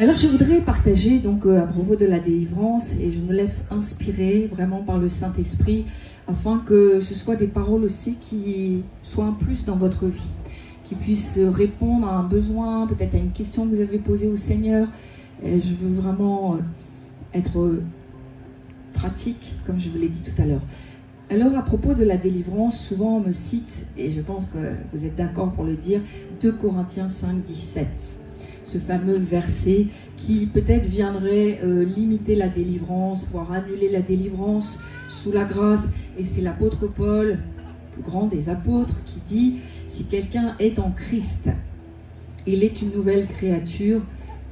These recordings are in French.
Alors je voudrais partager donc à propos de la délivrance, et je me laisse inspirer vraiment par le Saint-Esprit afin que ce soit des paroles aussi qui soient un plus dans votre vie, qui puissent répondre à un besoin, peut-être à une question que vous avez posée au Seigneur. Et je veux vraiment être pratique, comme je vous l'ai dit tout à l'heure. Alors à propos de la délivrance, souvent on me cite, et je pense que vous êtes d'accord pour le dire, 2 Corinthiens 5, 17. Ce fameux verset qui peut-être viendrait limiter la délivrance, voire annuler la délivrance sous la grâce. Et c'est l'apôtre Paul, le plus grand des apôtres, qui dit « Si quelqu'un est en Christ, il est une nouvelle créature,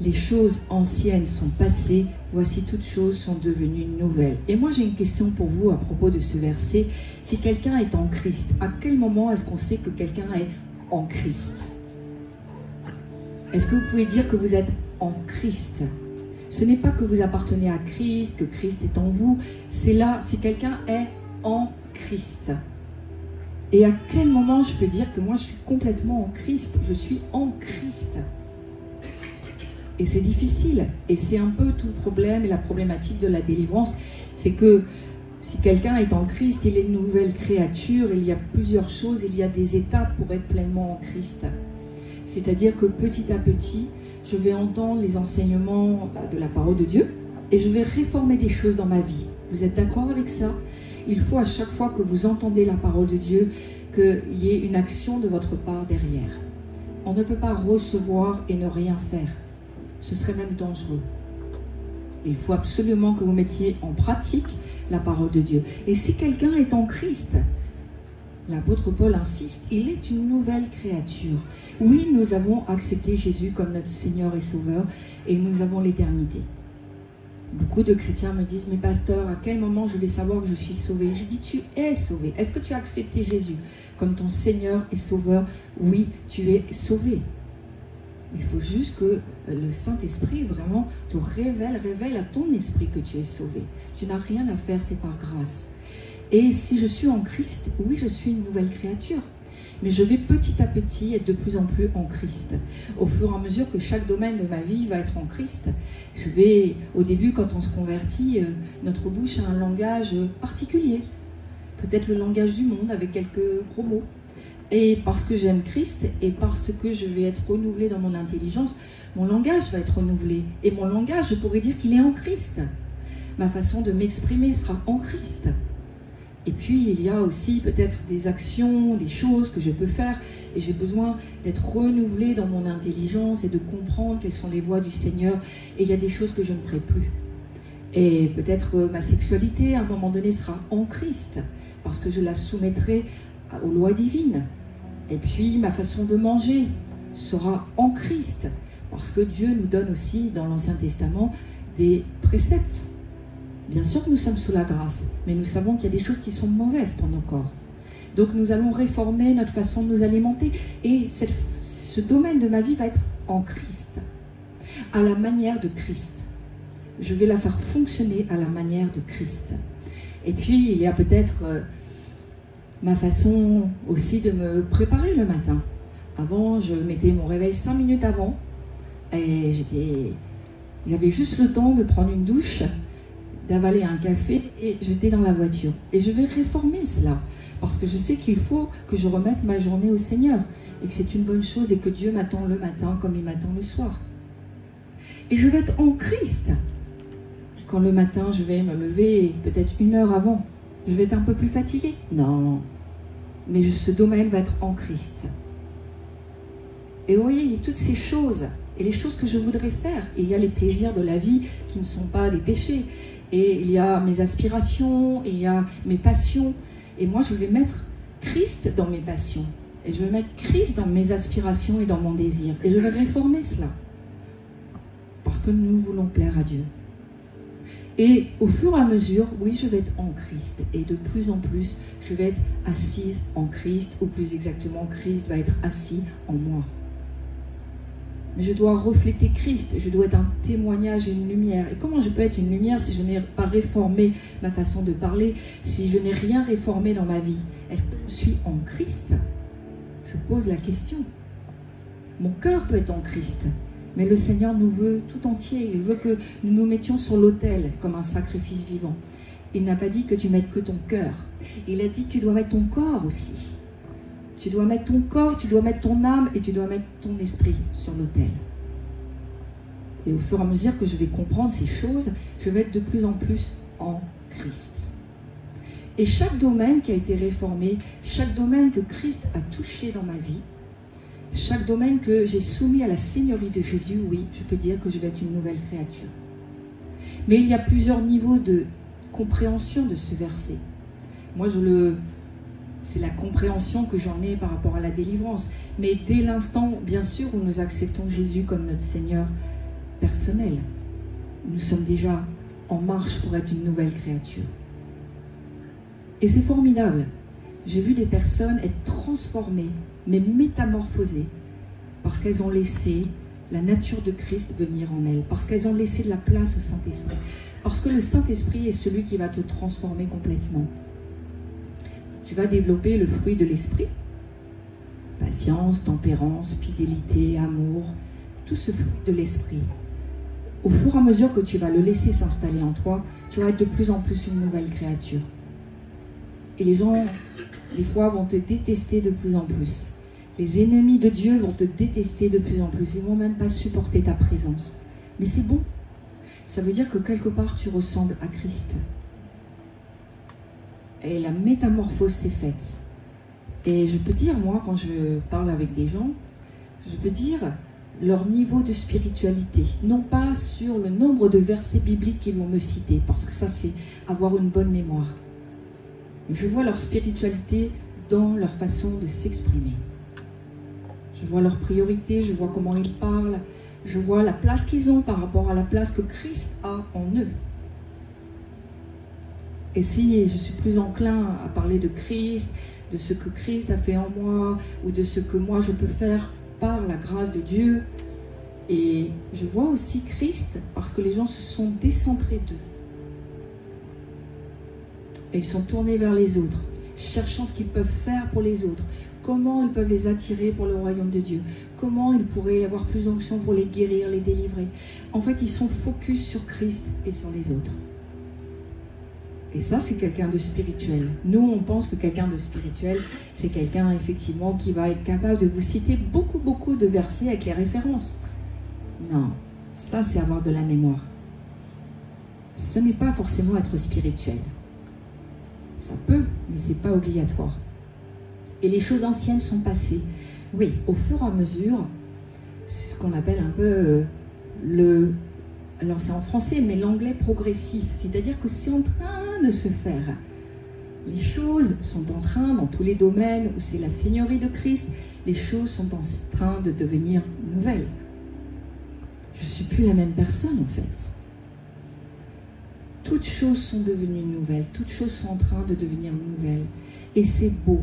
les choses anciennes sont passées, voici toutes choses sont devenues nouvelles. » Et moi j'ai une question pour vous à propos de ce verset. Si quelqu'un est en Christ, à quel moment est-ce qu'on sait que quelqu'un est en Christ ? Est-ce que vous pouvez dire que vous êtes en Christ ? Ce n'est pas que vous appartenez à Christ, que Christ est en vous. C'est là, si quelqu'un est en Christ. Et à quel moment je peux dire que moi je suis complètement en Christ ? Je suis en Christ. Et c'est difficile. Et c'est un peu tout le problème et la problématique de la délivrance. C'est que si quelqu'un est en Christ, il est une nouvelle créature. Il y a plusieurs choses, il y a des étapes pour être pleinement en Christ. C'est-à-dire que petit à petit, je vais entendre les enseignements de la parole de Dieu et je vais réformer des choses dans ma vie. Vous êtes d'accord avec ça ? Il faut à chaque fois que vous entendez la parole de Dieu qu'il y ait une action de votre part derrière. On ne peut pas recevoir et ne rien faire. Ce serait même dangereux. Il faut absolument que vous mettiez en pratique la parole de Dieu. Et si quelqu'un est en Christ, l'apôtre Paul insiste, il est une nouvelle créature. Oui, nous avons accepté Jésus comme notre Seigneur et Sauveur et nous avons l'éternité. Beaucoup de chrétiens me disent, mais pasteur, à quel moment je vais savoir que je suis sauvé ? Je dis, tu es sauvé. Est-ce que tu as accepté Jésus comme ton Seigneur et Sauveur ? Oui, tu es sauvé. Il faut juste que le Saint-Esprit vraiment te révèle à ton esprit que tu es sauvé. Tu n'as rien à faire, c'est par grâce. Et si je suis en Christ, oui, je suis une nouvelle créature. Mais je vais petit à petit être de plus en plus en Christ. Au fur et à mesure que chaque domaine de ma vie va être en Christ, je vais, au début, quand on se convertit, notre bouche a un langage particulier. Peut-être le langage du monde, avec quelques gros mots. Et parce que j'aime Christ, et parce que je vais être renouvelée dans mon intelligence, mon langage va être renouvelé. Et mon langage, je pourrais dire qu'il est en Christ. Ma façon de m'exprimer sera en Christ. Et puis, il y a aussi peut-être des actions, des choses que je peux faire et j'ai besoin d'être renouvelée dans mon intelligence et de comprendre quelles sont les voies du Seigneur. Et il y a des choses que je ne ferai plus. Et peut-être ma sexualité, à un moment donné, sera en Christ parce que je la soumettrai aux lois divines. Et puis, ma façon de manger sera en Christ parce que Dieu nous donne aussi, dans l'Ancien Testament, des préceptes. Bien sûr que nous sommes sous la grâce, mais nous savons qu'il y a des choses qui sont mauvaises pour nos corps. Donc nous allons réformer notre façon de nous alimenter et ce domaine de ma vie va être en Christ, à la manière de Christ. Je vais la faire fonctionner à la manière de Christ. Et puis il y a peut-être ma façon aussi de me préparer le matin. Avant, je mettais mon réveil 5 minutes avant et j'avais juste le temps de prendre une douche, d'avaler un café et j'étais dans la voiture. Et je vais réformer cela parce que je sais qu'il faut que je remette ma journée au Seigneur et que c'est une bonne chose et que Dieu m'attend le matin comme il m'attend le soir. Et je vais être en Christ. Quand le matin je vais me lever peut-être 1 heure avant, je vais être un peu plus fatiguée. Non, mais ce domaine va être en Christ. Et vous voyez, il y a toutes ces choses et les choses que je voudrais faire. Et il y a les plaisirs de la vie qui ne sont pas des péchés. Et il y a mes aspirations, et il y a mes passions. Et moi, je vais mettre Christ dans mes passions. Et je vais mettre Christ dans mes aspirations et dans mon désir. Et je vais réformer cela. Parce que nous voulons plaire à Dieu. Et au fur et à mesure, oui, je vais être en Christ. Et de plus en plus, je vais être assise en Christ. Ou plus exactement, Christ va être assis en moi. Mais je dois refléter Christ, je dois être un témoignage et une lumière. Et comment je peux être une lumière si je n'ai pas réformé ma façon de parler, si je n'ai rien réformé dans ma vie? Est-ce que je suis en Christ? Je pose la question. Mon cœur peut être en Christ, Mais le Seigneur nous veut tout entier. Il veut que nous nous mettions sur l'autel comme un sacrifice vivant. Il n'a pas dit que tu mettes que ton cœur. Il a dit que tu dois mettre ton corps aussi. Tu dois mettre ton corps, tu dois mettre ton âme et tu dois mettre ton esprit sur l'autel. Et au fur et à mesure que je vais comprendre ces choses, je vais être de plus en plus en Christ. Et chaque domaine qui a été réformé, chaque domaine que Christ a touché dans ma vie, chaque domaine que j'ai soumis à la Seigneurie de Jésus, oui, je peux dire que je vais être une nouvelle créature. Mais il y a plusieurs niveaux de compréhension de ce verset. Moi, c'est la compréhension que j'en ai par rapport à la délivrance. Mais dès l'instant, bien sûr, où nous acceptons Jésus comme notre Seigneur personnel, nous sommes déjà en marche pour être une nouvelle créature. Et c'est formidable. J'ai vu des personnes être transformées, mais métamorphosées, parce qu'elles ont laissé la nature de Christ venir en elles, parce qu'elles ont laissé de la place au Saint-Esprit, parce que le Saint-Esprit est celui qui va te transformer complètement. Tu vas développer le fruit de l'Esprit, patience, tempérance, fidélité, amour, tout ce fruit de l'Esprit. Au fur et à mesure que tu vas le laisser s'installer en toi, tu vas être de plus en plus une nouvelle créature. Et les gens, des fois, vont te détester de plus en plus. Les ennemis de Dieu vont te détester de plus en plus. Ils ne vont même pas supporter ta présence. Mais c'est bon. Ça veut dire que quelque part, tu ressembles à Christ. Et la métamorphose s'est faite. Et je peux dire, moi, quand je parle avec des gens, je peux dire leur niveau de spiritualité. Non pas sur le nombre de versets bibliques qu'ils vont me citer, parce que ça, c'est avoir une bonne mémoire. Je vois leur spiritualité dans leur façon de s'exprimer. Je vois leurs priorités, je vois comment ils parlent, je vois la place qu'ils ont par rapport à la place que Christ a en eux. Et si je suis plus enclin à parler de Christ, de ce que Christ a fait en moi, ou de ce que moi je peux faire par la grâce de Dieu, et je vois aussi Christ parce que les gens se sont décentrés d'eux. Et ils sont tournés vers les autres, cherchant ce qu'ils peuvent faire pour les autres. Comment ils peuvent les attirer pour le royaume de Dieu. Comment ils pourraient avoir plus d'onction pour les guérir, les délivrer. En fait, ils sont focus sur Christ et sur les autres. Et ça, c'est quelqu'un de spirituel. Nous, on pense que quelqu'un de spirituel, c'est quelqu'un, effectivement, qui va être capable de vous citer beaucoup de versets avec les références. Non, ça, c'est avoir de la mémoire. Ce n'est pas forcément être spirituel. Ça peut, mais ce n'est pas obligatoire. Et les choses anciennes sont passées. Oui, au fur et à mesure, c'est ce qu'on appelle un peu alors c'est en français, mais l'anglais progressif. C'est-à-dire que c'est en train de se faire. Les choses sont en train, dans tous les domaines où c'est la Seigneurie de Christ, les choses sont en train de devenir nouvelles. Je ne suis plus la même personne, en fait. Toutes choses sont devenues nouvelles, toutes choses sont en train de devenir nouvelles. Et c'est beau.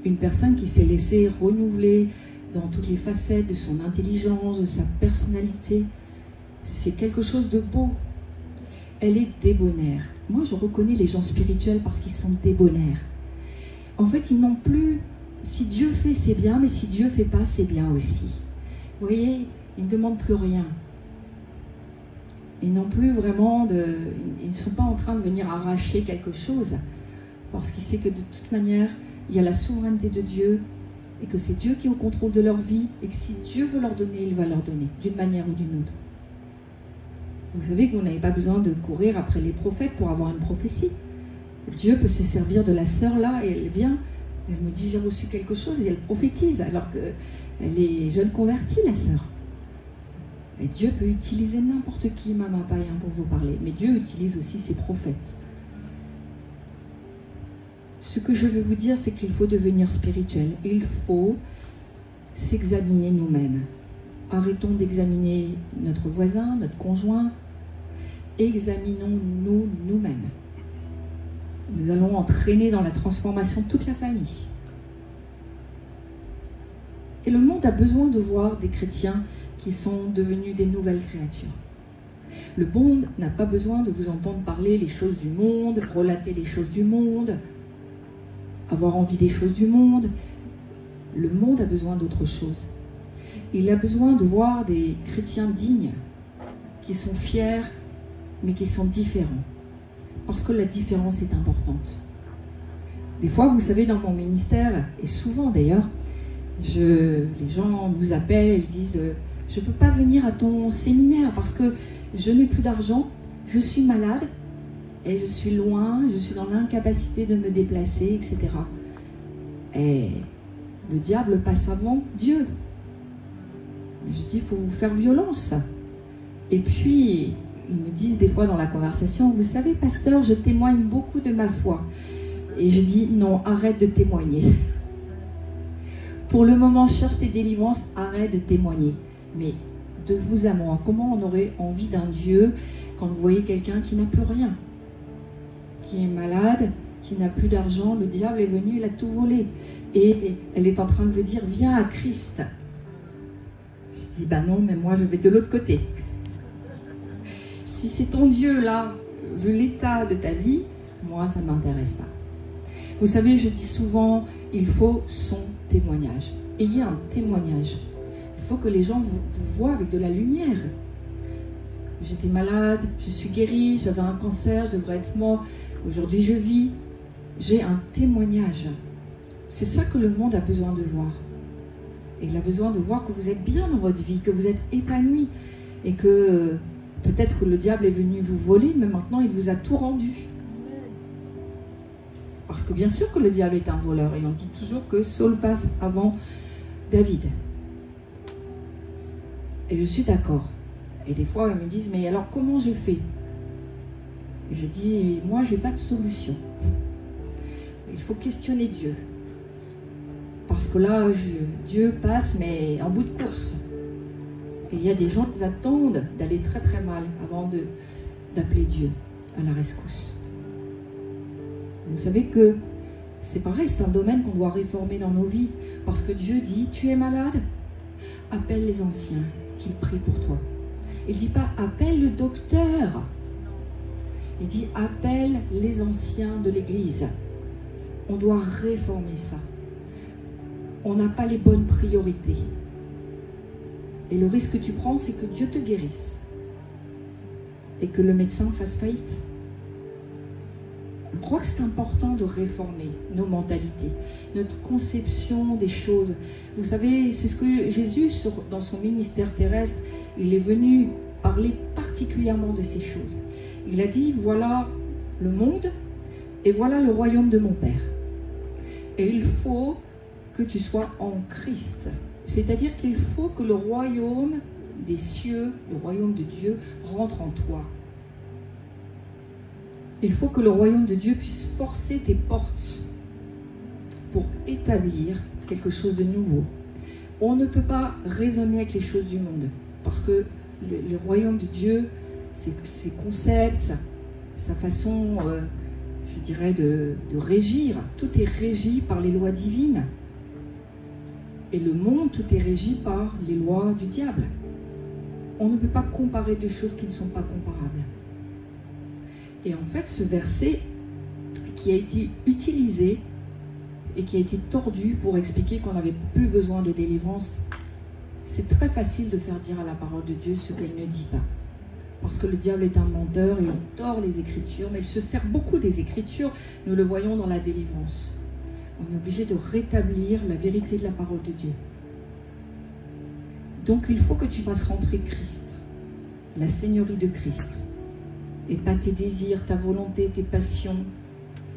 Une personne qui s'est laissée renouveler dans toutes les facettes de son intelligence, de sa personnalité, c'est quelque chose de beau. Elle est débonnaire. Moi, je reconnais les gens spirituels parce qu'ils sont débonnaires. En fait, ils n'ont plus... Si Dieu fait, c'est bien, mais si Dieu ne fait pas, c'est bien aussi. Vous voyez, ils ne demandent plus rien. Ils n'ont plus vraiment de... Ils ne sont pas en train de venir arracher quelque chose, parce qu'ils savent que de toute manière, il y a la souveraineté de Dieu, et que c'est Dieu qui est au contrôle de leur vie, et que si Dieu veut leur donner, il va leur donner, d'une manière ou d'une autre. Vous savez que vous n'avez pas besoin de courir après les prophètes pour avoir une prophétie. Dieu peut se servir de la sœur là, et elle vient, elle me dit j'ai reçu quelque chose, et elle prophétise, alors qu'elle est jeune convertie, la sœur. Et Dieu peut utiliser n'importe qui, maman païen, pour vous parler. Mais Dieu utilise aussi ses prophètes. Ce que je veux vous dire, c'est qu'il faut devenir spirituel. Il faut s'examiner nous-mêmes. Arrêtons d'examiner notre voisin, notre conjoint. Examinons-nous nous-mêmes. Nous allons entraîner dans la transformation toute la famille. Et le monde a besoin de voir des chrétiens qui sont devenus des nouvelles créatures. Le monde n'a pas besoin de vous entendre parler les choses du monde, relater les choses du monde, avoir envie des choses du monde. Le monde a besoin d'autre chose. Il a besoin de voir des chrétiens dignes, qui sont fiers, mais qui sont différents. Parce que la différence est importante. Des fois, vous savez, dans mon ministère, et souvent d'ailleurs, les gens nous appellent, ils disent « Je ne peux pas venir à ton séminaire parce que je n'ai plus d'argent, je suis malade, et je suis loin, je suis dans l'incapacité de me déplacer, etc. » Et le diable passe avant Dieu. Je dis, il faut vous faire violence. Et puis, ils me disent des fois dans la conversation, vous savez, pasteur, je témoigne beaucoup de ma foi. Et je dis, non, arrête de témoigner. Pour le moment, cherche tes délivrances, arrête de témoigner. Mais de vous à moi, comment on aurait envie d'un Dieu quand vous voyez quelqu'un qui n'a plus rien, qui est malade, qui n'a plus d'argent, le diable est venu, il a tout volé. Et elle est en train de vous dire, viens à Christ. Je dis, bah non, mais moi je vais de l'autre côté. Si c'est ton Dieu là, vu l'état de ta vie, moi ça ne m'intéresse pas. Vous savez, je dis souvent, il faut son témoignage. Ayez un témoignage. Il faut que les gens vous voient avec de la lumière. J'étais malade, je suis guérie, j'avais un cancer, je devrais être mort. Aujourd'hui je vis. J'ai un témoignage. C'est ça que le monde a besoin de voir. Et il a besoin de voir que vous êtes bien dans votre vie, que vous êtes épanoui. Et que peut-être que le diable est venu vous voler, mais maintenant il vous a tout rendu. Parce que bien sûr que le diable est un voleur. Et on dit toujours que Saul passe avant David. Et je suis d'accord. Et des fois ils me disent, mais alors comment je fais? Et je dis, moi je n'ai pas de solution. Il faut questionner Dieu. Parce que là, Dieu passe, mais en bout de course. Et il y a des gens qui attendent d'aller très très mal avant d'appeler Dieu à la rescousse. Vous savez que c'est pareil, c'est un domaine qu'on doit réformer dans nos vies. Parce que Dieu dit, tu es malade, appelle les anciens, qu'ils prient pour toi. Il ne dit pas, appelle le docteur. Il dit, appelle les anciens de l'Église. On doit réformer ça. On n'a pas les bonnes priorités. Et le risque que tu prends, c'est que Dieu te guérisse. Et que le médecin fasse faillite. Je crois que c'est important de réformer nos mentalités, notre conception des choses. Vous savez, c'est ce que Jésus, dans son ministère terrestre, il est venu parler particulièrement de ces choses. Il a dit, voilà le monde et voilà le royaume de mon Père. Et il faut que tu sois en Christ. C'est-à-dire qu'il faut que le royaume des cieux, le royaume de Dieu, rentre en toi. Il faut que le royaume de Dieu puisse forcer tes portes pour établir quelque chose de nouveau. On ne peut pas raisonner avec les choses du monde, parce que le royaume de Dieu, ses concepts, sa façon, je dirais, de régir, tout est régi par les lois divines. Et le monde, tout est régi par les lois du diable. On ne peut pas comparer deux choses qui ne sont pas comparables. Et en fait, ce verset qui a été utilisé et qui a été tordu pour expliquer qu'on n'avait plus besoin de délivrance, c'est très facile de faire dire à la parole de Dieu ce qu'elle ne dit pas. Parce que le diable est un menteur, il tord les Écritures, mais il se sert beaucoup des Écritures, nous le voyons dans la délivrance. On est obligé de rétablir la vérité de la parole de Dieu. Donc il faut que tu fasses rentrer Christ, la Seigneurie de Christ, et pas tes désirs, ta volonté, tes passions.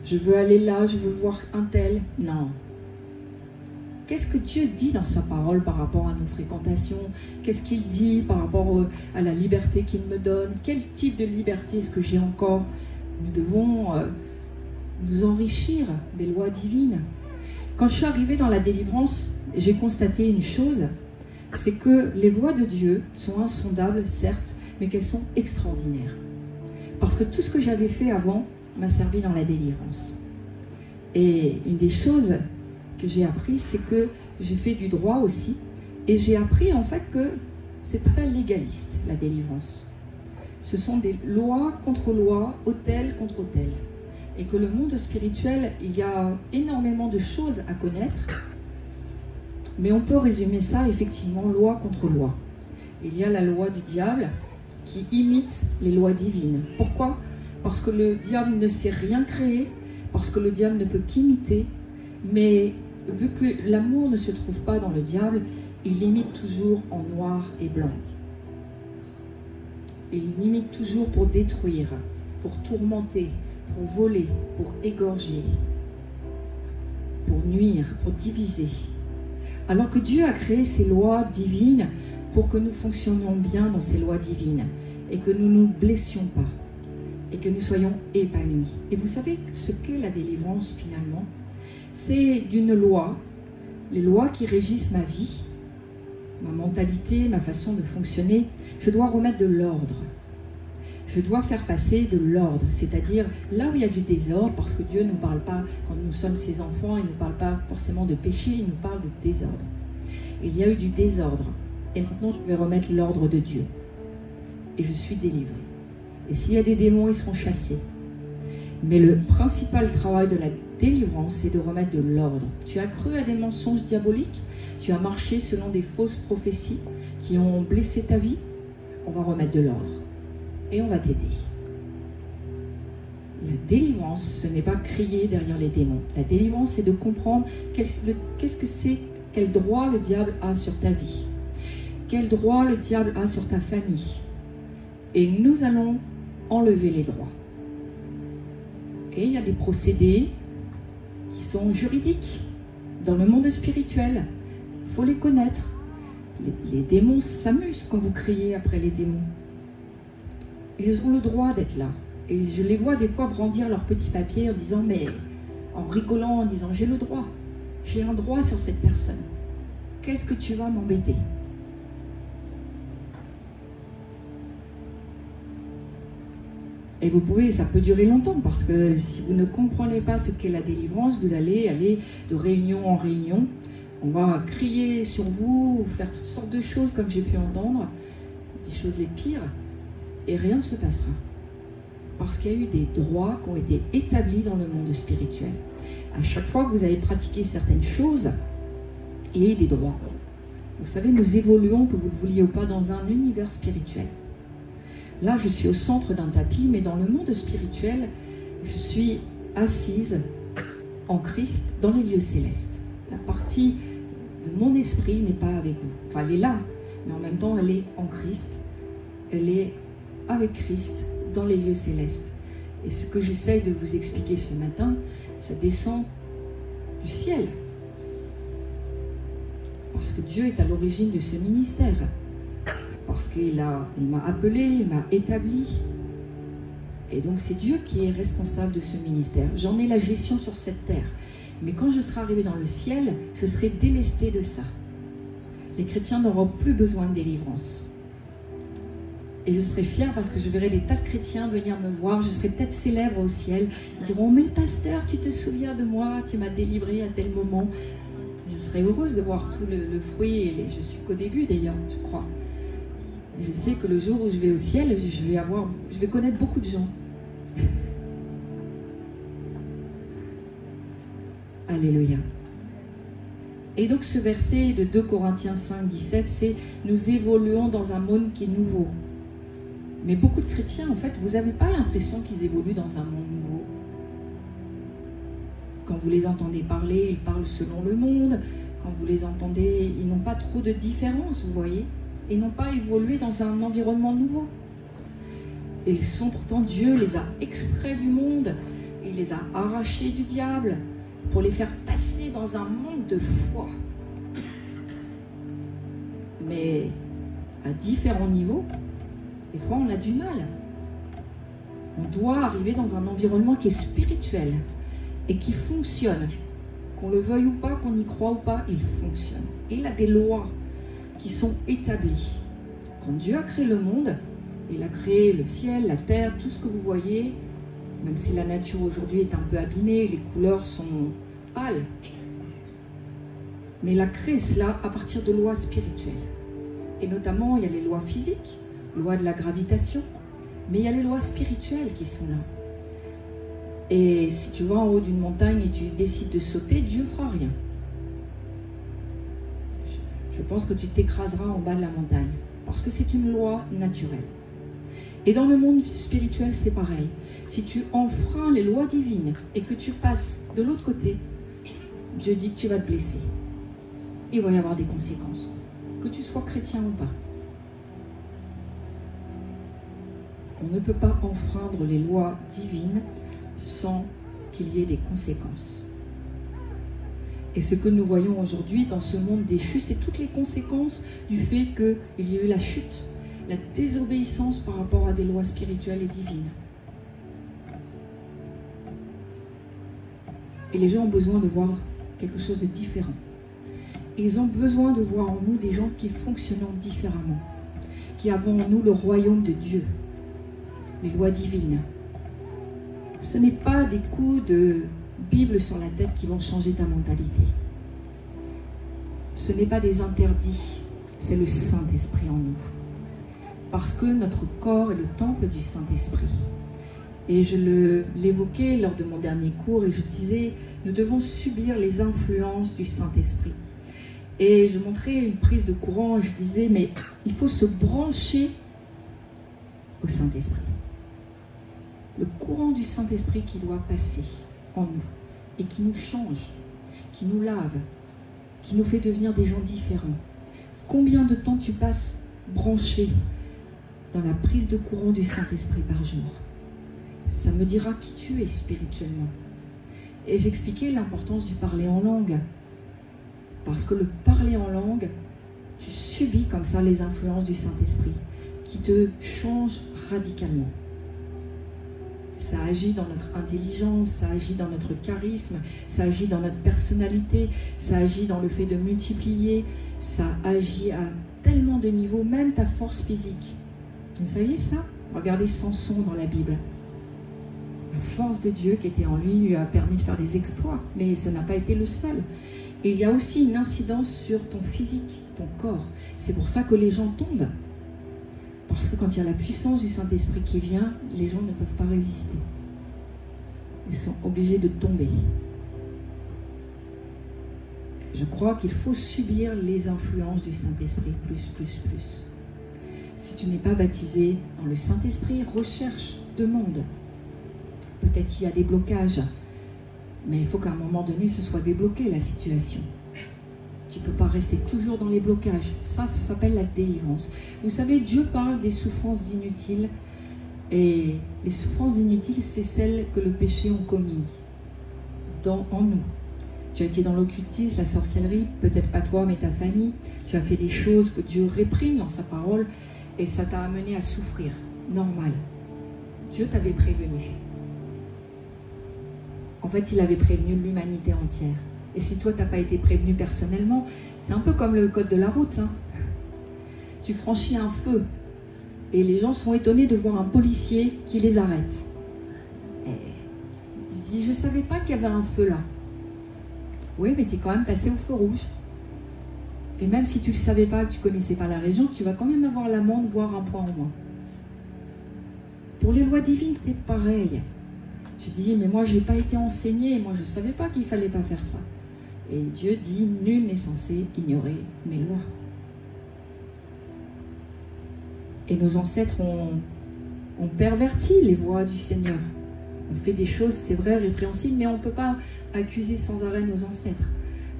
Je veux aller là, je veux voir un tel. Non. Qu'est-ce que Dieu dit dans sa parole par rapport à nos fréquentations? Qu'est-ce qu'il dit par rapport à la liberté qu'il me donne? Quel type de liberté est-ce que j'ai encore? Nous devons nous enrichir des lois divines. Quand je suis arrivée dans la délivrance, j'ai constaté une chose, c'est que les voies de Dieu sont insondables, certes, mais qu'elles sont extraordinaires. Parce que tout ce que j'avais fait avant m'a servi dans la délivrance. Et une des choses que j'ai appris, c'est que j'ai fait du droit aussi. Et j'ai appris en fait que c'est très légaliste, la délivrance. Ce sont des lois contre lois, autel contre autel. Et que le monde spirituel, il y a énormément de choses à connaître. Mais on peut résumer ça effectivement loi contre loi. Il y a la loi du diable qui imite les lois divines. Pourquoi? Parce que le diable ne sait rien créer, parce que le diable ne peut qu'imiter, mais vu que l'amour ne se trouve pas dans le diable, il imite toujours en noir et blanc. Il imite toujours pour détruire, pour tourmenter, pour voler, pour égorger, pour nuire, pour diviser. Alors que Dieu a créé ces lois divines pour que nous fonctionnions bien dans ces lois divines et que nous ne nous blessions pas et que nous soyons épanouis. Et vous savez ce qu'est la délivrance finalement? C'est d'une loi, les lois qui régissent ma vie, ma mentalité, ma façon de fonctionner. Je dois remettre de l'ordre. Je dois faire passer de l'ordre, c'est-à-dire là où il y a du désordre, parce que Dieu ne nous parle pas, quand nous sommes ses enfants, il ne nous parle pas forcément de péché, il nous parle de désordre. Il y a eu du désordre, et maintenant je vais remettre l'ordre de Dieu. Et je suis délivré. Et s'il y a des démons, ils seront chassés. Mais le principal travail de la délivrance, c'est de remettre de l'ordre. Tu as cru à des mensonges diaboliques, tu as marché selon des fausses prophéties qui ont blessé ta vie, on va remettre de l'ordre. Et on va t'aider. La délivrance, ce n'est pas crier derrière les démons. La délivrance, c'est de comprendre qu'est-ce que c'est, quel droit le diable a sur ta vie, quel droit le diable a sur ta famille. Et nous allons enlever les droits. Okay, il y a des procédés qui sont juridiques dans le monde spirituel. Il faut les connaître. Les démons s'amusent quand vous criez après les démons. Ils ont le droit d'être là. Et je les vois des fois brandir leurs petits papiers en disant, mais en rigolant, en disant, j'ai le droit. J'ai un droit sur cette personne. Qu'est-ce que tu vas m'embêter? Et vous pouvez, ça peut durer longtemps, parce que si vous ne comprenez pas ce qu'est la délivrance, vous allez aller de réunion en réunion. On va crier sur vous, faire toutes sortes de choses, comme j'ai pu entendre, des choses les pires. Et rien ne se passera. Parce qu'il y a eu des droits qui ont été établis dans le monde spirituel. À chaque fois que vous avez pratiqué certaines choses, il y a eu des droits. Vous savez, nous évoluons, que vous le vouliez ou pas, dans un univers spirituel. Là, je suis au centre d'un tapis, mais dans le monde spirituel, je suis assise en Christ dans les lieux célestes. La partie de mon esprit n'est pas avec vous. Enfin, elle est là, mais en même temps, elle est en Christ. Elle est avec Christ dans les lieux célestes. Et ce que j'essaye de vous expliquer ce matin, ça descend du ciel. Parce que Dieu est à l'origine de ce ministère. Parce qu'il m'a appelé, il m'a établi. Et donc c'est Dieu qui est responsable de ce ministère. J'en ai la gestion sur cette terre. Mais quand je serai arrivé dans le ciel, je serai délesté de ça. Les chrétiens n'auront plus besoin de délivrance. Et je serai fière parce que je verrai des tas de chrétiens venir me voir. Je serai peut-être célèbre au ciel. Ils diront, mais pasteur, tu te souviens de moi, tu m'as délivré à tel moment. Je serai heureuse de voir tout le fruit. Et je suis qu'au début d'ailleurs, je crois. Et je sais que le jour où je vais au ciel, je vais connaître beaucoup de gens. Alléluia. Et donc ce verset de 2 Corinthiens 5, 17, c'est « Nous évoluons dans un monde qui est nouveau ». Mais beaucoup de chrétiens, en fait, vous n'avez pas l'impression qu'ils évoluent dans un monde nouveau. Quand vous les entendez parler, ils parlent selon le monde. Quand vous les entendez, ils n'ont pas trop de différence, vous voyez. Ils n'ont pas évolué dans un environnement nouveau. Et ils sont pourtant, Dieu les a extraits du monde. Il les a arrachés du diable pour les faire passer dans un monde de foi. Mais à différents niveaux, des fois on a du mal. On doit arriver dans un environnement qui est spirituel et qui fonctionne. Qu'on le veuille ou pas, qu'on y croit ou pas, il fonctionne. Et il a des lois qui sont établies. Quand Dieu a créé le monde, il a créé le ciel, la terre, tout ce que vous voyez, même si la nature aujourd'hui est un peu abîmée, les couleurs sont pâles. Mais il a créé cela à partir de lois spirituelles. Et notamment, il y a les lois physiques, loi de la gravitation, mais il y a les lois spirituelles qui sont là. Et si tu vas en haut d'une montagne et tu décides de sauter, Dieu fera rien. je pense que tu t'écraseras en bas de la montagne. Parce que c'est une loi naturelle. Et dans le monde spirituel, c'est pareil. Si tu enfreins les lois divines et que tu passes de l'autre côté, Dieu dit que tu vas te blesser. Il va y avoir des conséquences, que tu sois chrétien ou pas. On ne peut pas enfreindre les lois divines sans qu'il y ait des conséquences. Et ce que nous voyons aujourd'hui dans ce monde déchu, c'est toutes les conséquences du fait qu'il y a eu la chute, la désobéissance par rapport à des lois spirituelles et divines. Et les gens ont besoin de voir quelque chose de différent. Et ils ont besoin de voir en nous des gens qui fonctionnent différemment, qui avons en nous le royaume de Dieu, les lois divines. Ce n'est pas des coups de Bible sur la tête qui vont changer ta mentalité. Ce n'est pas des interdits, c'est le Saint-Esprit en nous. Parce que notre corps est le temple du Saint-Esprit. Et je l'évoquais lors de mon dernier cours et je disais, nous devons subir les influences du Saint-Esprit. Et je montrais une prise de courant et je disais, mais il faut se brancher au Saint-Esprit. Le courant du Saint-Esprit qui doit passer en nous et qui nous change, qui nous lave, qui nous fait devenir des gens différents. Combien de temps tu passes branché dans la prise de courant du Saint-Esprit par jour? Ça me dira qui tu es spirituellement. Et j'expliquais l'importance du parler en langue. Parce que le parler en langue, tu subis comme ça les influences du Saint-Esprit qui te changent radicalement. Ça agit dans notre intelligence, ça agit dans notre charisme, ça agit dans notre personnalité, ça agit dans le fait de multiplier, ça agit à tellement de niveaux, même ta force physique. Vous saviez ça? Regardez Samson dans la Bible. La force de Dieu qui était en lui lui a permis de faire des exploits, mais ça n'a pas été le seul. Et il y a aussi une incidence sur ton physique, ton corps. C'est pour ça que les gens tombent. Parce que quand il y a la puissance du Saint-Esprit qui vient, les gens ne peuvent pas résister. Ils sont obligés de tomber. Je crois qu'il faut subir les influences du Saint-Esprit, plus. Si tu n'es pas baptisé dans le Saint-Esprit, recherche, demande. Peut-être qu'il y a des blocages, mais il faut qu'à un moment donné, ce soit débloqué, la situation. Tu ne peux pas rester toujours dans les blocages. Ça s'appelle la délivrance. Vous savez, Dieu parle des souffrances inutiles. Et les souffrances inutiles, c'est celles que le péché a commis en nous. Tu as été dans l'occultisme, la sorcellerie, peut-être pas toi, mais ta famille. Tu as fait des choses que Dieu réprime dans sa parole et ça t'a amené à souffrir. Normal. Dieu t'avait prévenu. En fait, il avait prévenu l'humanité entière. Et si toi, tu n'as pas été prévenu personnellement, c'est un peu comme le code de la route. Hein. Tu franchis un feu et les gens sont étonnés de voir un policier qui les arrête. Et ils se disent, je ne savais pas qu'il y avait un feu là. Oui, mais tu es quand même passé au feu rouge. Et même si tu ne le savais pas, que tu ne connaissais pas la région, tu vas quand même avoir l'amende, voire un point en moins. Pour les lois divines, c'est pareil. Tu dis, mais moi, je n'ai pas été enseigné, moi, je ne savais pas qu'il ne fallait pas faire ça. Et Dieu dit, nul n'est censé ignorer mes lois. Et nos ancêtres ont perverti les voies du Seigneur. On fait des choses, c'est vrai, répréhensibles, mais on ne peut pas accuser sans arrêt nos ancêtres.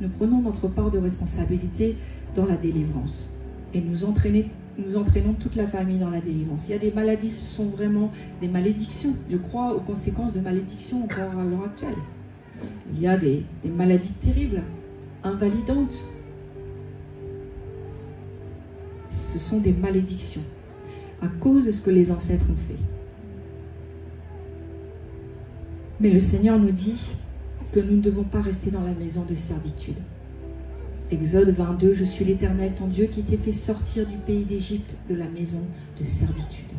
Nous prenons notre part de responsabilité dans la délivrance. Et nous entraînons toute la famille dans la délivrance. Il y a des maladies, ce sont vraiment des malédictions. Je crois aux conséquences de malédictions encore à l'heure actuelle. Il y a des maladies terribles, invalidantes. Ce sont des malédictions à cause de ce que les ancêtres ont fait. Mais le Seigneur nous dit que nous ne devons pas rester dans la maison de servitude. Exode 22, je suis l'Éternel, ton Dieu, qui t'ai fait sortir du pays d'Égypte, de la maison de servitude.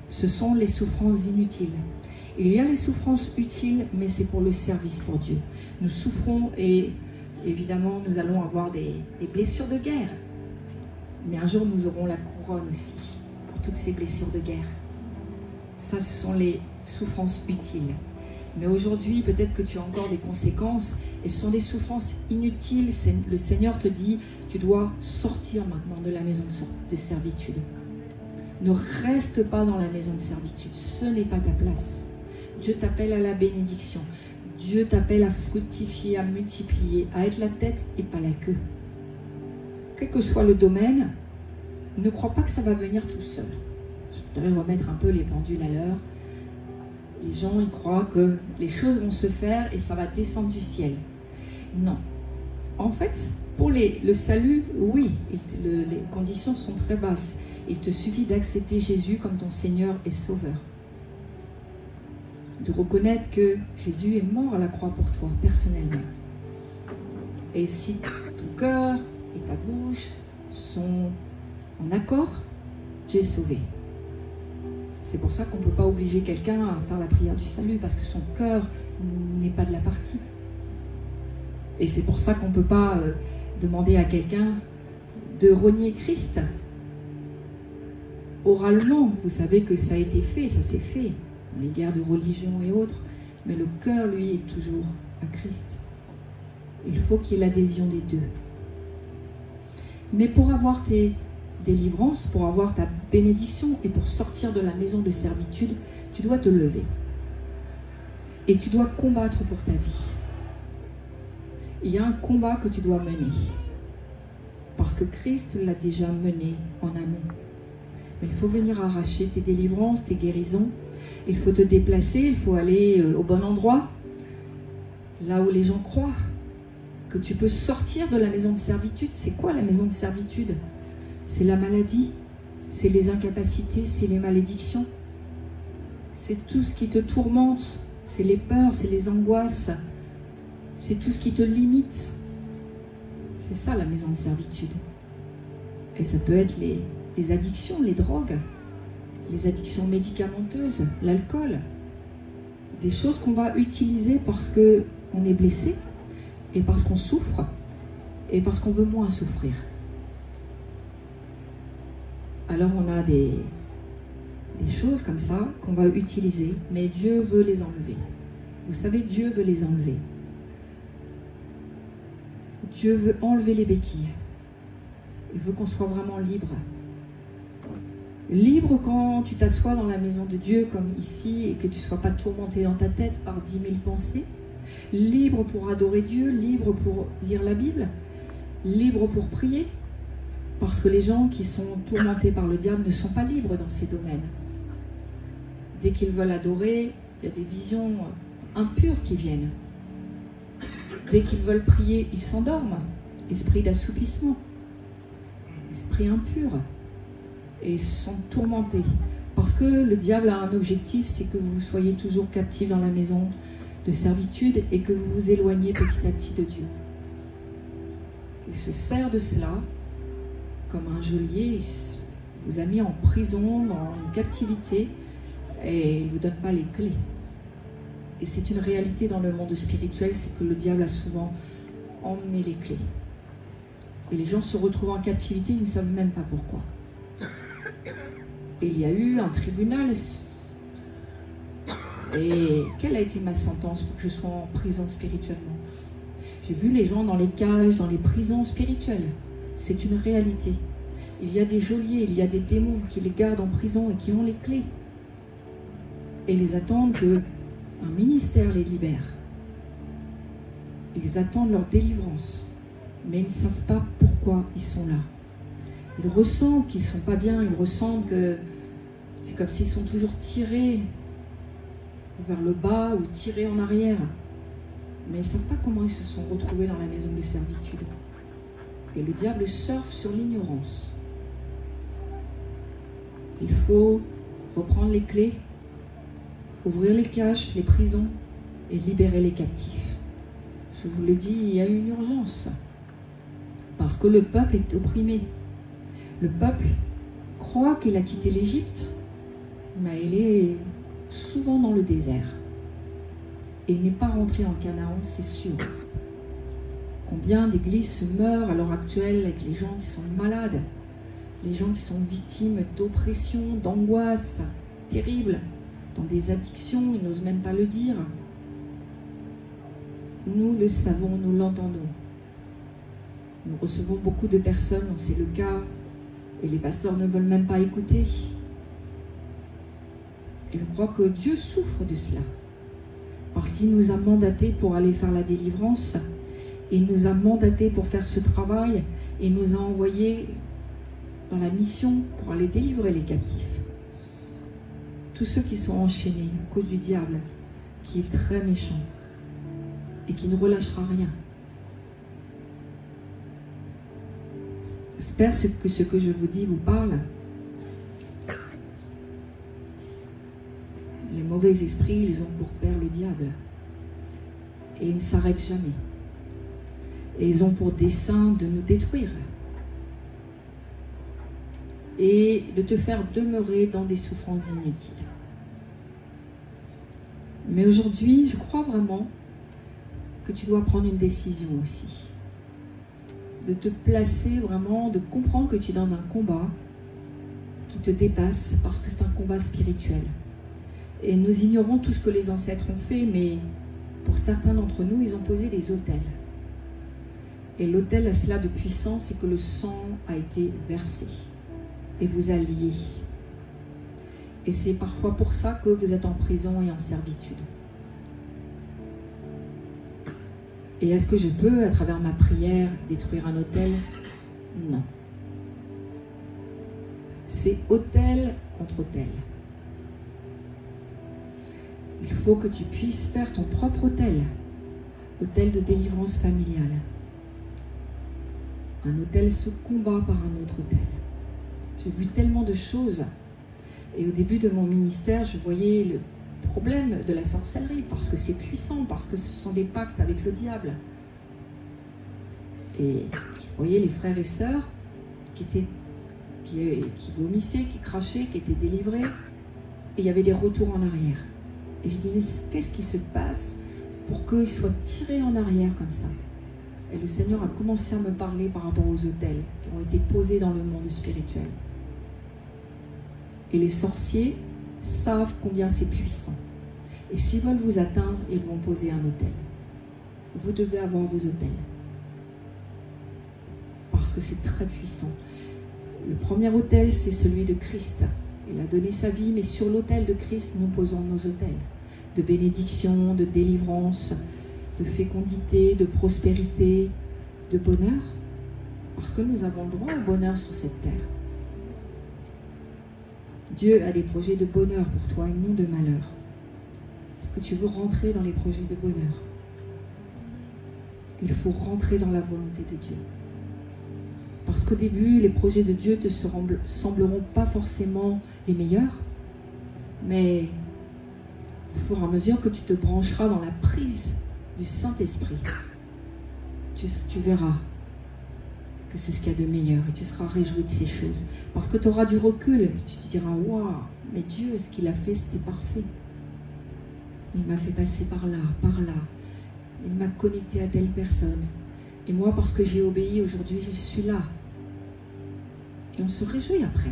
Ce sont les souffrances inutiles. Il y a les souffrances utiles, mais c'est pour le service pour Dieu. Nous souffrons et évidemment, nous allons avoir des blessures de guerre. Mais un jour, nous aurons la couronne aussi pour toutes ces blessures de guerre. Ça, ce sont les souffrances utiles. Mais aujourd'hui, peut-être que tu as encore des conséquences et ce sont des souffrances inutiles. Le Seigneur te dit, tu dois sortir maintenant de la maison de servitude. Ne reste pas dans la maison de servitude, ce n'est pas ta place. Dieu t'appelle à la bénédiction. Dieu t'appelle à fructifier, à multiplier, à être la tête et pas la queue. Quel que soit le domaine, ne crois pas que ça va venir tout seul. Je devrais remettre un peu les pendules à l'heure. Les gens, ils croient que les choses vont se faire et ça va descendre du ciel. Non. En fait, pour le salut, oui, les conditions sont très basses. Il te suffit d'accepter Jésus comme ton Seigneur et Sauveur. De reconnaître que Jésus est mort à la croix pour toi, personnellement. Et si ton cœur et ta bouche sont en accord, tu es sauvé. C'est pour ça qu'on ne peut pas obliger quelqu'un à faire la prière du salut, parce que son cœur n'est pas de la partie. Et c'est pour ça qu'on ne peut pas demander à quelqu'un de renier Christ. Oralement, vous savez que ça a été fait, ça s'est fait, dans les guerres de religion et autres, mais le cœur, lui, est toujours à Christ. Il faut qu'il y ait l'adhésion des deux. Mais pour avoir tes délivrances, pour avoir ta bénédiction et pour sortir de la maison de servitude, tu dois te lever. Et tu dois combattre pour ta vie. Il y a un combat que tu dois mener. Parce que Christ l'a déjà mené en amont. Mais il faut venir arracher tes délivrances, tes guérisons. Il faut te déplacer, il faut aller au bon endroit. Là où les gens croient que tu peux sortir de la maison de servitude. C'est quoi la maison de servitude ? C'est la maladie, c'est les incapacités, c'est les malédictions. C'est tout ce qui te tourmente, c'est les peurs, c'est les angoisses. C'est tout ce qui te limite. C'est ça la maison de servitude. Et ça peut être les addictions, les drogues, les addictions médicamenteuses, l'alcool. Des choses qu'on va utiliser parce qu'on est blessé et parce qu'on souffre et parce qu'on veut moins souffrir. Alors on a des choses comme ça qu'on va utiliser, mais Dieu veut les enlever. Vous savez, Dieu veut les enlever. Dieu veut enlever les béquilles. Il veut qu'on soit vraiment libre. Libre quand tu t'assois dans la maison de Dieu comme ici et que tu ne sois pas tourmenté dans ta tête par 10 000 pensées. Libre pour adorer Dieu, libre pour lire la Bible, libre pour prier. Parce que les gens qui sont tourmentés par le diable ne sont pas libres dans ces domaines. Dès qu'ils veulent adorer, il y a des visions impures qui viennent. Dès qu'ils veulent prier, ils s'endorment. Esprit d'assoupissement, esprit impur. Et ils sont tourmentés. Parce que le diable a un objectif, c'est que vous soyez toujours captifs dans la maison de servitude et que vous vous éloignez petit à petit de Dieu. Il se sert de cela comme un geôlier. Il vous a mis en prison, dans une captivité, et il ne vous donne pas les clés. Et c'est une réalité dans le monde spirituel, c'est que le diable a souvent emmené les clés. Et les gens se retrouvent en captivité, ils ne savent même pas pourquoi. Et il y a eu un tribunal. Et quelle a été ma sentence pour que je sois en prison spirituellement? J'ai vu les gens dans les cages, dans les prisons spirituelles. C'est une réalité. Il y a des geôliers, il y a des démons qui les gardent en prison et qui ont les clés. Et ils attendent qu'un ministère les libère. Ils attendent leur délivrance. Mais ils ne savent pas pourquoi ils sont là. Ils ressentent qu'ils ne sont pas bien, ils ressentent que c'est comme s'ils sont toujours tirés vers le bas ou tirés en arrière. Mais ils ne savent pas comment ils se sont retrouvés dans la maison de servitude. Et le diable surfe sur l'ignorance. Il faut reprendre les clés, ouvrir les cages, les prisons et libérer les captifs. Je vous le dis, il y a une urgence. Parce que le peuple est opprimé. Le peuple croit qu'il a quitté l'Égypte, mais il est souvent dans le désert. Et il n'est pas rentré en Canaan, c'est sûr. Combien d'églises se meurent à l'heure actuelle avec les gens qui sont malades, les gens qui sont victimes d'oppression, d'angoisse terrible, dans des addictions, ils n'osent même pas le dire. nous le savons, nous l'entendons. Nous recevons beaucoup de personnes dont c'est le cas, et les pasteurs ne veulent même pas écouter. Et je crois que Dieu souffre de cela, parce qu'il nous a mandatés pour aller faire la délivrance, il nous a mandatés pour faire ce travail, et nous a envoyés dans la mission pour aller délivrer les captifs. Tous ceux qui sont enchaînés à cause du diable, qui est très méchant, et qui ne relâchera rien. J'espère que ce que je vous dis vous parle. Les mauvais esprits, ils ont pour père le diable. Et ils ne s'arrêtent jamais. Et ils ont pour dessein de nous détruire. Et de te faire demeurer dans des souffrances inutiles. Mais aujourd'hui, je crois vraiment que tu dois prendre une décision aussi. De te placer vraiment, de comprendre que tu es dans un combat qui te dépasse parce que c'est un combat spirituel. Et nous ignorons tout ce que les ancêtres ont fait, mais pour certains d'entre nous, ils ont posé des autels. Et l'autel a cela de puissant, c'est que le sang a été versé et vous a lié. Et c'est parfois pour ça que vous êtes en prison et en servitude. Et est-ce que je peux, à travers ma prière, détruire un autel? Non. C'est autel contre autel. Il faut que tu puisses faire ton propre autel. Autel de délivrance familiale. Un autel se combat par un autre autel. J'ai vu tellement de choses. Et au début de mon ministère, je voyais le problème de la sorcellerie, parce que c'est puissant, parce que ce sont des pactes avec le diable. Et je voyais les frères et sœurs qui vomissaient, qui crachaient, qui étaient délivrés, et il y avait des retours en arrière. Et je dis, mais qu'est-ce qui se passe pour qu'ils soient tirés en arrière comme ça? Et le Seigneur a commencé à me parler par rapport aux autels qui ont été posés dans le monde spirituel. Et les sorciers savent combien c'est puissant. Et s'ils veulent vous atteindre, ils vont poser un autel. Vous devez avoir vos autels. Parce que c'est très puissant. Le premier autel, c'est celui de Christ. Il a donné sa vie, mais sur l'autel de Christ, nous posons nos autels. De bénédiction, de délivrance, de fécondité, de prospérité, de bonheur. Parce que nous avons le droit au bonheur sur cette terre. Dieu a des projets de bonheur pour toi et non de malheur. Est-ce que tu veux rentrer dans les projets de bonheur? Il faut rentrer dans la volonté de Dieu. Parce qu'au début, les projets de Dieu te sembleront pas forcément les meilleurs, mais au fur et à mesure que tu te brancheras dans la prise du Saint-Esprit, tu verras que c'est ce qu'il y a de meilleur et tu seras réjoui de ces choses. Parce que tu auras du recul et tu te diras, waouh, mais Dieu, ce qu'il a fait, c'était parfait. Il m'a fait passer par là, il m'a connecté à telle personne. Et moi, parce que j'ai obéi, aujourd'hui, je suis là. Et on se réjouit après.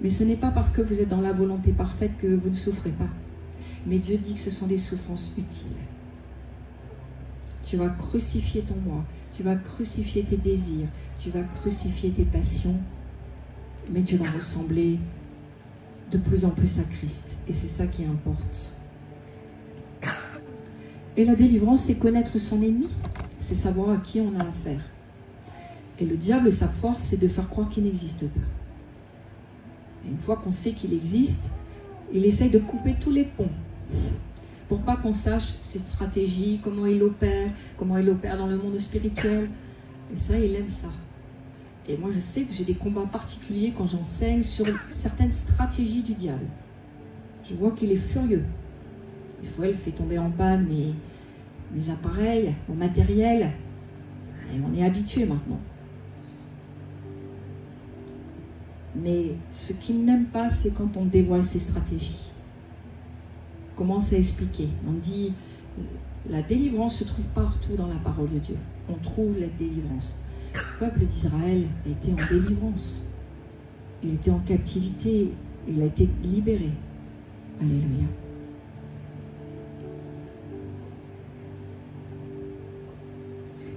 Mais ce n'est pas parce que vous êtes dans la volonté parfaite que vous ne souffrez pas. Mais Dieu dit que ce sont des souffrances utiles. Tu vas crucifier ton moi, tu vas crucifier tes désirs, tu vas crucifier tes passions, mais tu vas ressembler de plus en plus à Christ. Et c'est ça qui importe. Et la délivrance, c'est connaître son ennemi. C'est savoir à qui on a affaire. Et le diable, sa force, c'est de faire croire qu'il n'existe pas. Et une fois qu'on sait qu'il existe, il essaye de couper tous les ponts pour pas qu'on sache ses stratégies, comment il opère dans le monde spirituel. Et ça, il aime ça. Et moi, je sais que j'ai des combats particuliers quand j'enseigne sur certaines stratégies du diable. Je vois qu'il est furieux. Des fois, il fait tomber en panne mes appareils, mon matériel. Et on est habitué maintenant. Mais ce qu'il n'aime pas, c'est quand on dévoile ses stratégies. On commence à expliquer. On dit, la délivrance se trouve partout dans la parole de Dieu. On trouve la délivrance. Le peuple d'Israël a été en délivrance. Il était en captivité. Il a été libéré. Alléluia.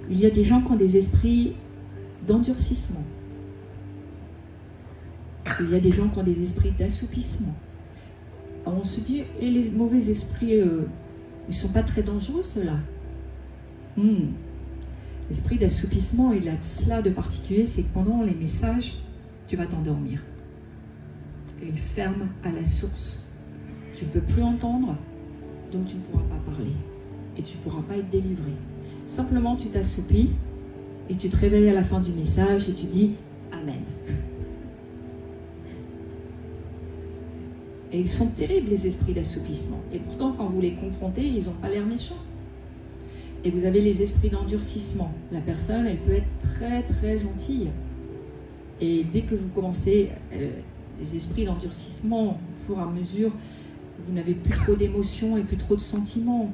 Il y a des gens qui ont des esprits d'endurcissement. Il y a des gens qui ont des esprits d'assoupissement. On se dit, et les mauvais esprits, ils ne sont pas très dangereux, ceux-là. L'esprit d'assoupissement, il a cela de particulier, c'est que pendant les messages, tu vas t'endormir. Et il ferme à la source. Tu ne peux plus entendre, donc tu ne pourras pas parler. Et tu ne pourras pas être délivré. Simplement, tu t'assoupis et tu te réveilles à la fin du message et tu dis « Amen ». Et ils sont terribles, les esprits d'assoupissement. Et pourtant, quand vous les confrontez, ils n'ont pas l'air méchants. Et vous avez les esprits d'endurcissement. La personne, elle peut être très, très gentille. Et dès que vous commencez, les esprits d'endurcissement, au fur et à mesure, vous n'avez plus trop d'émotions et plus trop de sentiments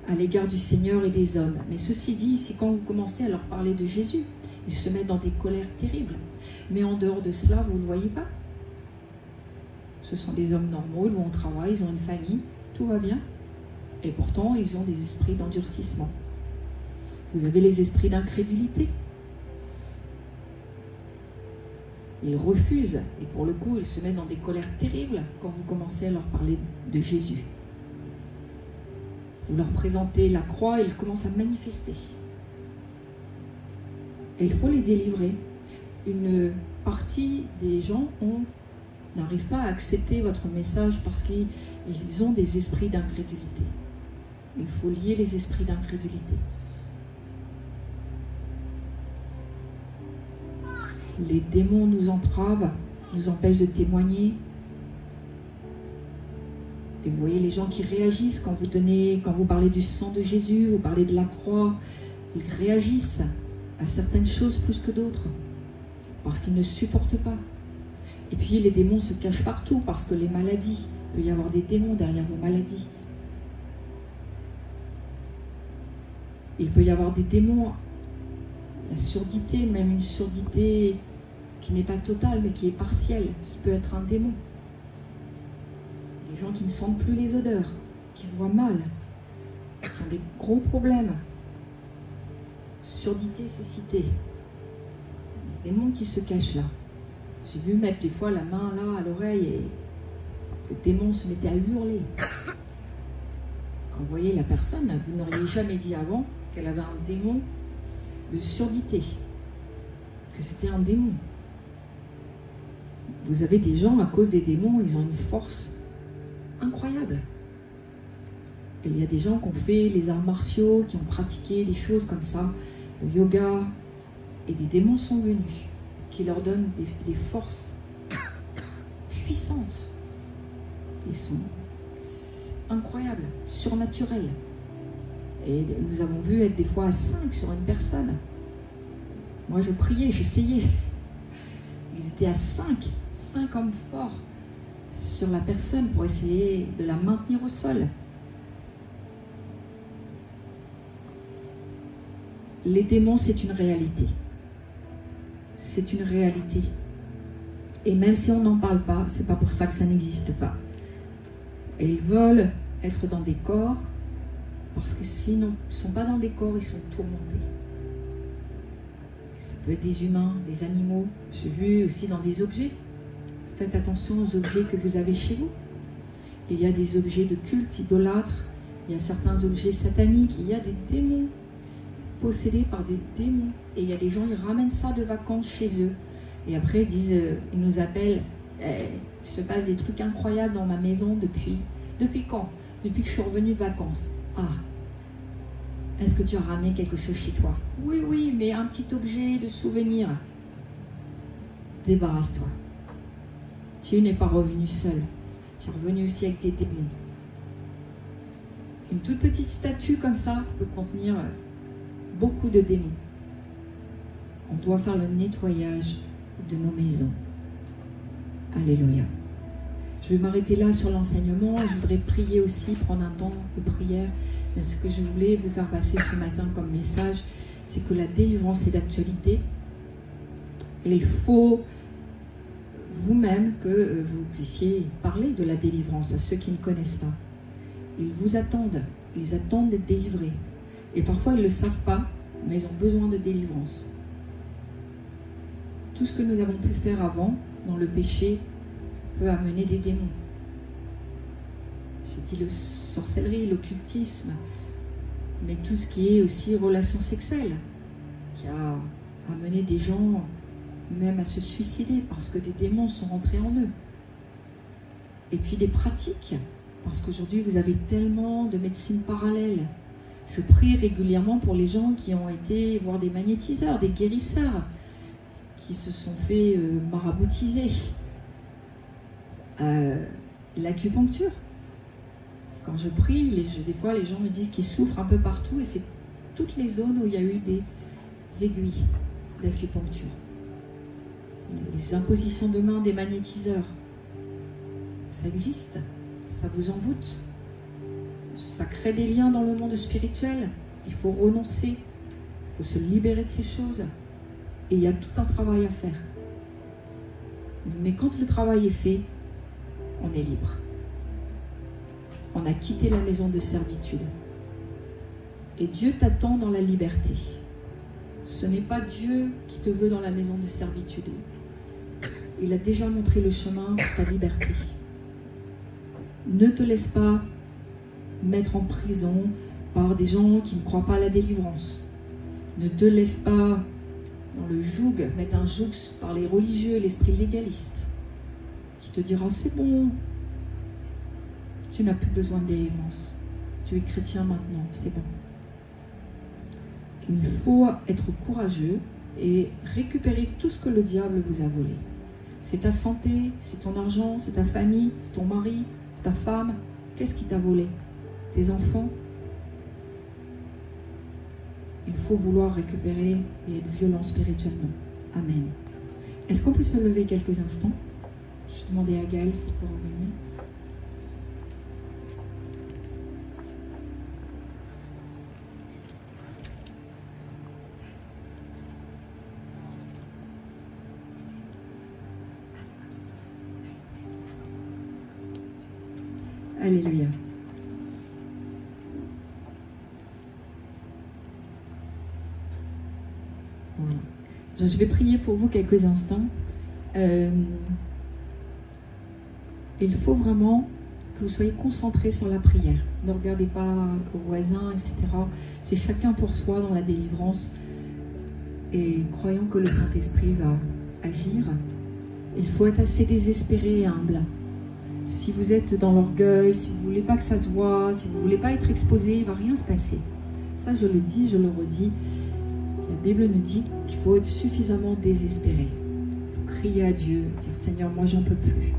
à l'égard du Seigneur et des hommes. Mais ceci dit, c'est quand vous commencez à leur parler de Jésus, ils se mettent dans des colères terribles. Mais en dehors de cela, vous ne le voyez pas. Ce sont des hommes normaux, ils vont au travail, ils ont une famille, tout va bien. Et pourtant, ils ont des esprits d'endurcissement. Vous avez les esprits d'incrédulité. Ils refusent, et pour le coup, ils se mettent dans des colères terribles quand vous commencez à leur parler de Jésus. Vous leur présentez la croix, et ils commencent à manifester. Et il faut les délivrer. Une partie des gens n'arrivent pas à accepter votre message parce qu'ils ont des esprits d'incrédulité. Il faut lier les esprits d'incrédulité. Les démons nous entravent, nous empêchent de témoigner. Et vous voyez les gens qui réagissent quand vous parlez du sang de Jésus, vous parlez de la croix, ils réagissent à certaines choses plus que d'autres, parce qu'ils ne supportent pas. Et puis les démons se cachent partout, parce que les maladies, il peut y avoir des démons derrière vos maladies. Il peut y avoir des démons, la surdité, même une surdité qui n'est pas totale, mais qui est partielle. Ça peut être un démon. Les gens qui ne sentent plus les odeurs, qui voient mal, qui ont des gros problèmes. Surdité, cécité. Des démons qui se cachent là. J'ai vu mettre des fois la main là à l'oreille et le démon se mettait à hurler. Quand vous voyez la personne, vous n'auriez jamais dit avant qu'elle avait un démon de surdité, que c'était un démon. Vous avez des gens, à cause des démons, ils ont une force incroyable. Et il y a des gens qui ont fait les arts martiaux, qui ont pratiqué des choses comme ça, le yoga, et des démons sont venus, qui leur donnent des forces puissantes. Ils sont incroyables, surnaturels. Et nous avons vu être des fois à 5 sur une personne. Moi je priais, j'essayais. Ils étaient à 5 hommes forts sur la personne pour essayer de la maintenir au sol. Les démons, c'est une réalité. C'est une réalité. Et même si on n'en parle pas, c'est pas pour ça que ça n'existe pas. Et ils veulent être dans des corps, parce que sinon, ils ne sont pas dans des corps, ils sont tourmentés. Et ça peut être des humains, des animaux. J'ai vu aussi dans des objets. Faites attention aux objets que vous avez chez vous. Il y a des objets de culte idolâtres, il y a certains objets sataniques, il y a des démons possédés par des démons. Et il y a des gens, ils ramènent ça de vacances chez eux. Et après, ils disent, ils nous appellent, il se passe des trucs incroyables dans ma maison depuis quand? Depuis que je suis revenue de vacances. Ah, est-ce que tu as ramené quelque chose chez toi? Oui, oui, mais un petit objet de souvenir. Débarrasse-toi. Tu n'es pas revenu seul. Tu es revenu aussi avec tes démons. Une toute petite statue comme ça peut contenir beaucoup de démons. On doit faire le nettoyage de nos maisons. Alléluia. Je vais m'arrêter là sur l'enseignement. Je voudrais prier aussi, prendre un temps de prière. Mais ce que je voulais vous faire passer ce matin comme message, c'est que la délivrance est d'actualité. Et il faut vous-même que vous puissiez parler de la délivrance à ceux qui ne connaissent pas. Ils vous attendent. Ils attendent d'être délivrés. Et parfois, ils ne le savent pas. mais ils ont besoin de délivrance. Tout ce que nous avons pu faire avant, dans le péché, peut amener des démons. J'ai dit le sorcellerie, l'occultisme, mais tout ce qui est aussi relations sexuelles, qui a amené des gens même à se suicider parce que des démons sont rentrés en eux. Et puis des pratiques, parce qu'aujourd'hui vous avez tellement de médecine parallèle. Je prie régulièrement pour les gens qui ont été voir des magnétiseurs, des guérisseurs, qui se sont fait maraboutiser. L'acupuncture. Quand je prie, des fois les gens me disent qu'ils souffrent un peu partout et c'est toutes les zones où il y a eu des aiguilles d'acupuncture. Les impositions de main des magnétiseurs, ça existe, ça vous envoûte, ça crée des liens dans le monde spirituel. Il faut renoncer, il faut se libérer de ces choses et il y a tout un travail à faire. Mais quand le travail est fait, on est libre. On a quitté la maison de servitude. Et Dieu t'attend dans la liberté. Ce n'est pas Dieu qui te veut dans la maison de servitude. Il a déjà montré le chemin pour ta liberté. Ne te laisse pas mettre en prison par des gens qui ne croient pas à la délivrance. Ne te laisse pas dans le joug, mettre un joug par les religieux, l'esprit légaliste, qui te dira c'est bon, tu n'as plus besoin de délivrance, tu es chrétien maintenant, c'est bon. Il faut être courageux et récupérer tout ce que le diable vous a volé. C'est ta santé, c'est ton argent, c'est ta famille, c'est ton mari, c'est ta femme. Qu'est-ce qui t'a volé? Tes enfants? Il faut vouloir récupérer et être violent spirituellement. Amen. Est-ce qu'on peut se lever quelques instants? Je demandais à Gaël s'il peut revenir. Alléluia. Voilà. Je vais prier pour vous quelques instants. Il faut vraiment que vous soyez concentrés sur la prière. Ne regardez pas aux voisins, etc. C'est chacun pour soi dans la délivrance. Et croyant que le Saint-Esprit va agir, il faut être assez désespéré et humble. Si vous êtes dans l'orgueil, si vous ne voulez pas que ça se voit, si vous ne voulez pas être exposé, il ne va rien se passer. Ça, je le dis, je le redis. La Bible nous dit qu'il faut être suffisamment désespéré. Il faut crier à Dieu, dire Seigneur, moi j'en peux plus.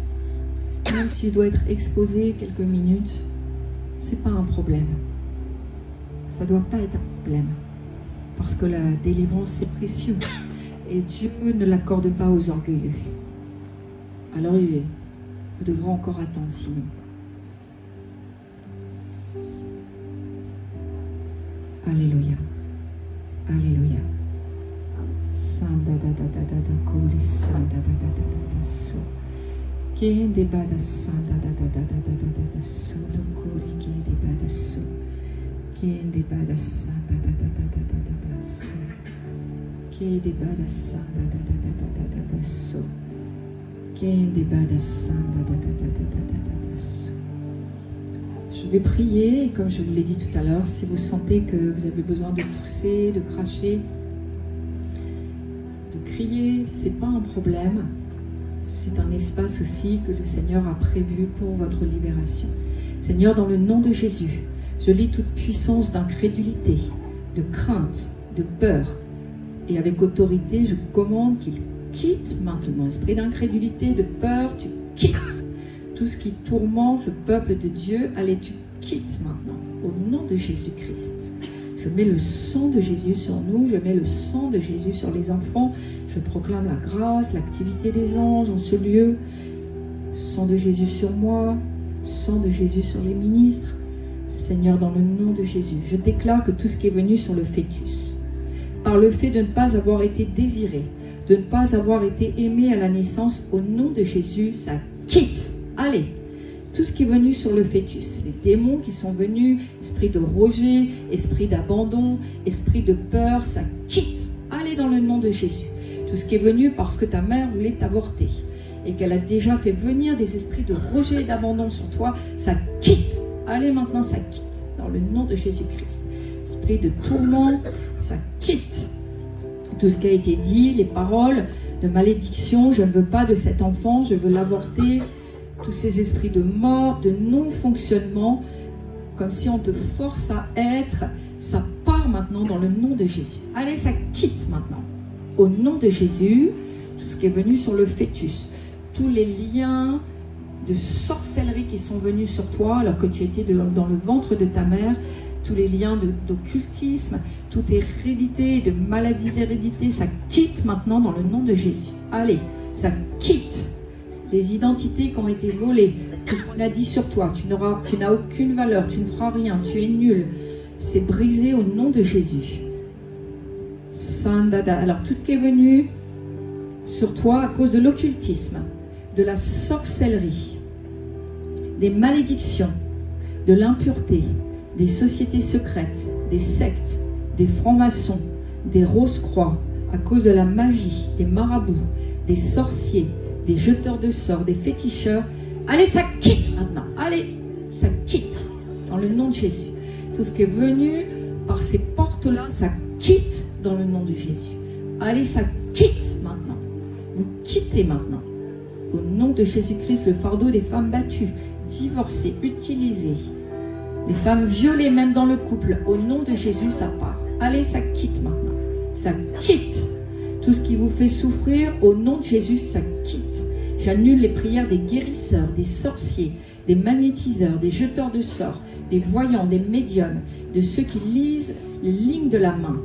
Même s'il doit être exposé quelques minutes, ce n'est pas un problème. Ça ne doit pas être un problème. Parce que la délivrance, c'est précieux. Et Dieu ne l'accorde pas aux orgueilleux. Alors, vous devrez encore attendre sinon. Alléluia. Alléluia. Sanda da da da da da koli sanda da da da da da so. Kende bada sanda da da da da da da da da so. Do koli kende bada so. Kende bada sanda da da da da da da da so. Kende bada sanda da da da da da da da so. Je vais prier, et comme je vous l'ai dit tout à l'heure, si vous sentez que vous avez besoin de tousser, de cracher, de crier, c'est pas un problème. C'est un espace aussi que le Seigneur a prévu pour votre libération. Seigneur, dans le nom de Jésus, je lis toute puissance d'incrédulité, de crainte, de peur, et avec autorité, je commande qu'il quitte maintenant, esprit d'incrédulité, de peur, tu quittes tout ce qui tourmente le peuple de Dieu. Allez, tu quittes maintenant, au nom de Jésus-Christ. Je mets le sang de Jésus sur nous, je mets le sang de Jésus sur les enfants, je proclame la grâce, l'activité des anges en ce lieu, sang de Jésus sur moi, sang de Jésus sur les ministres. Seigneur, dans le nom de Jésus, je déclare que tout ce qui est venu sur le fœtus, par le fait de ne pas avoir été désiré, de ne pas avoir été aimé à la naissance, au nom de Jésus, ça quitte. Allez, tout ce qui est venu sur le fœtus, les démons qui sont venus, esprit de rejet, esprit d'abandon, esprit de peur, ça quitte. Allez dans le nom de Jésus. Tout ce qui est venu parce que ta mère voulait t'avorter et qu'elle a déjà fait venir des esprits de rejet et d'abandon sur toi, ça quitte. Allez maintenant, ça quitte dans le nom de Jésus-Christ. Esprit de tourment, ça quitte. Tout ce qui a été dit, les paroles de malédiction, je ne veux pas de cet enfant, je veux l'avorter. Tous ces esprits de mort, de non-fonctionnement, comme si on te force à être, ça part maintenant dans le nom de Jésus. Allez, ça quitte maintenant. Au nom de Jésus, tout ce qui est venu sur le fœtus, tous les liens de sorcellerie qui sont venus sur toi alors que tu étais dans le ventre de ta mère, tous les liens d'occultisme, toute hérédité, de maladie d'hérédité, ça quitte maintenant dans le nom de Jésus. Allez, ça quitte. Les identités qui ont été volées, tout ce qu'on a dit sur toi, tu n'as aucune valeur, tu ne feras rien, tu es nul. C'est brisé au nom de Jésus. Sandada. Alors tout ce qui est venu sur toi à cause de l'occultisme, de la sorcellerie, des malédictions, de l'impureté, des sociétés secrètes, des sectes, des francs-maçons, des rose-croix, à cause de la magie, des marabouts, des sorciers, des jeteurs de sorts, des féticheurs. Allez, ça quitte maintenant. Allez, ça quitte dans le nom de Jésus. Tout ce qui est venu par ces portes-là, ça quitte dans le nom de Jésus. Allez, ça quitte maintenant. Vous quittez maintenant. Au nom de Jésus-Christ, le fardeau des femmes battues, divorcées, utilisées, les femmes violées même dans le couple, au nom de Jésus, ça part. Allez, ça quitte maintenant. Ça quitte. Tout ce qui vous fait souffrir, au nom de Jésus, ça quitte. J'annule les prières des guérisseurs, des sorciers, des magnétiseurs, des jeteurs de sorts, des voyants, des médiums, de ceux qui lisent les lignes de la main.